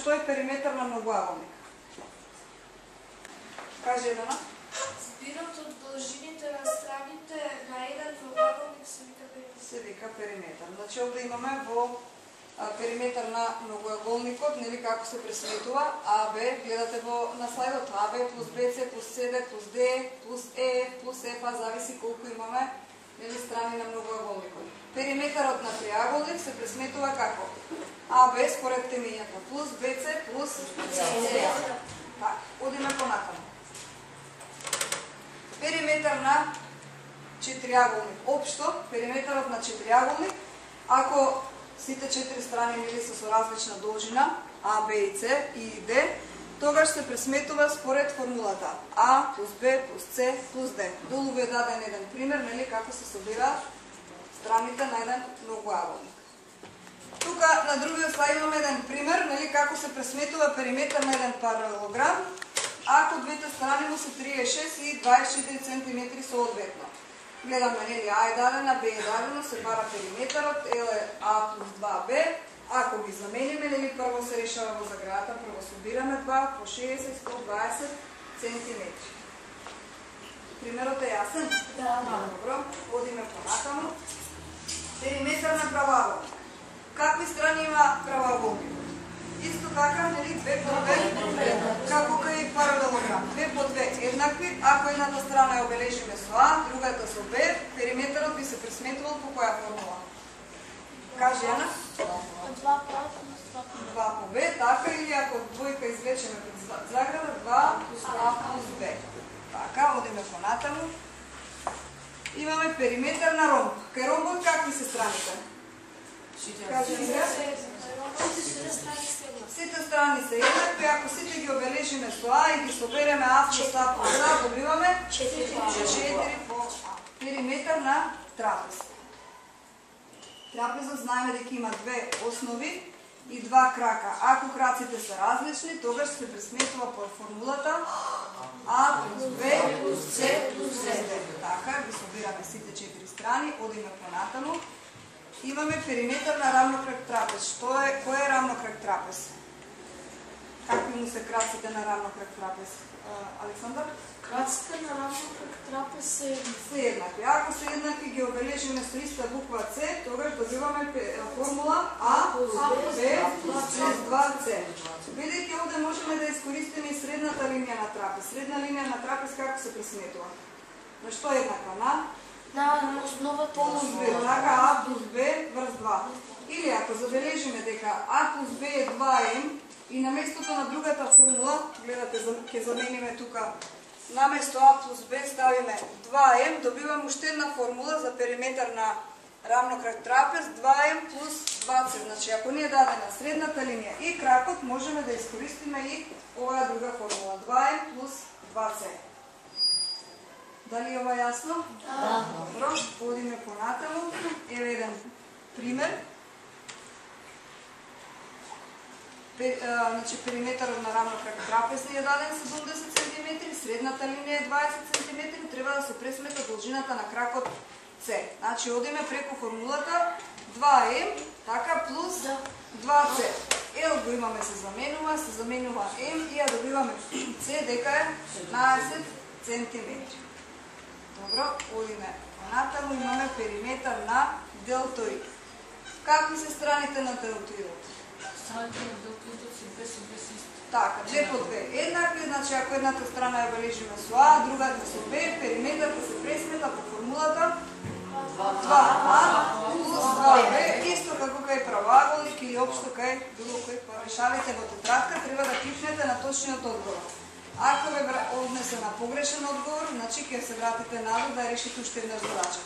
што е периметар на многоаголник? Кажи Елена. Збирот од должините на страните на еден многоаголник се вика периметар. Се вика периметар. Значи овде имаме во периметар на многоаголникот, нели како се пресметува АБ, гледате на слайдот АБ плюс БЦ плюс СД плюс Д плюс Е плюс Ф, зависи колку имаме нели страни на многоаголникот. Периметарот на триаголник се пресметува како? АБ според темењата плюс БЦ плюс СД. Така, одиме понатаму. Периметар на четириаголник. Општо, периметарот на четириаголник, ако сите четири страни нели се со различна должина, А, Б и С и Д, тогаш се пресметува според формулата А плюс Б плюс С плюс Д. Долу ви е даден еден пример, нели како се собираат страните на еден многоаголник. Тука на другиот слайд имаме еден пример, нели како се пресметува периметар на еден паралелограм, ако двете страни му се 36 и 24 cm соодветно. Гледаме, нели, А е дадена, Б е дадена, се бара периметарот, L е А плюс 2Б. Ако ги замениме, нели, прво се решава во заградата, прво собираме 2 по 60, 120 cm. Примерот е јасен? Да. Добро, одиме понатаму. Периметар на правоаголник. Какви страни има правоаголник? Исто така, нели, 2 по 2, како кај паралелограм. 2 по 2 еднакви, ако едната страна ја обележиме со А, другата со Б, периметарот би се пресметувал по која формула? Кажи, Ана? 2 по А плюс 2 по Б. 2 по Б, така, или ако двојка извлечеме пред заграда, 2 плюс А плюс Б. Така, одиме понатаму. Имаме периметар на ромб. Кај ромбот какви се страните? Кажи, Андреа? Сите страни се еднакви, ако сите ги обележиме со А и ги собереме А плюс А плюс А, добиваме 4 по А. Периметар на трапез. Трапезот знаеме дека има две основи и два крака. Ако краците се различни, тогаш се пресметува по формулата А плюс Б плюс С плюс Д. Така, ги собираме сите 4 страни, одиме понатаму. Имаме периметар на рамнокраг трапез. Кој е рамнокраг трапез? Какви му се краците на рамнокраг трапез? Александар? Краците на рамнокраг трапез се еднакви. Ако се еднакви ги обележиме со иста буква С, тогаш добиваме формула А плюс Б плюс 2С. Бидејќи овде можеме да искористиме и средната линија на трапез. Средна линија на трапез како се пресметува? На што е еднаква? на основата плюс Б, така А плюс Б врз 2. Или ако забележиме дека А плюс Б е 2М и на местото на другата формула, гледате, ќе замениме тука, наместо А плюс Б ставиме 2М, добиваме уште една формула за периметар на рамнокраг трапез, 2М плюс 2С. Значи, ако ни е дадена средната линија и кракот, можеме да искористиме и оваа друга формула, 2М плюс 2С. Дали ова јасно? Да. Добро, одиме понатаму. Еве еден пример. Значи, периметарот на рамнокраг трапез ни е даден 70 cm, средната линија е 20 cm, треба да се пресмета должината на кракот С. Значи, одиме преку формулата 2М, така, плюс 2С. Л го имаме, се заменува М и ја добиваме С дека е 15 cm. Добро, одиме понатаму, имаме периметар на делтоид. Какви се страните на делтоидот? Страните на делтоидот се без ист. Така, 2 по 2 еднакви, значи ако едната страна ја бележиме со А, другата со Б, периметарот се пресмета по формулата 2А плюс 2Б, исто како кај правоаголник или општо кај било кој решавате во тетрадка, треба да кликнете на точниот одговор. Ако ве однесе на погрешен одговор, значи ќе се вратите назад да решите уште една задача.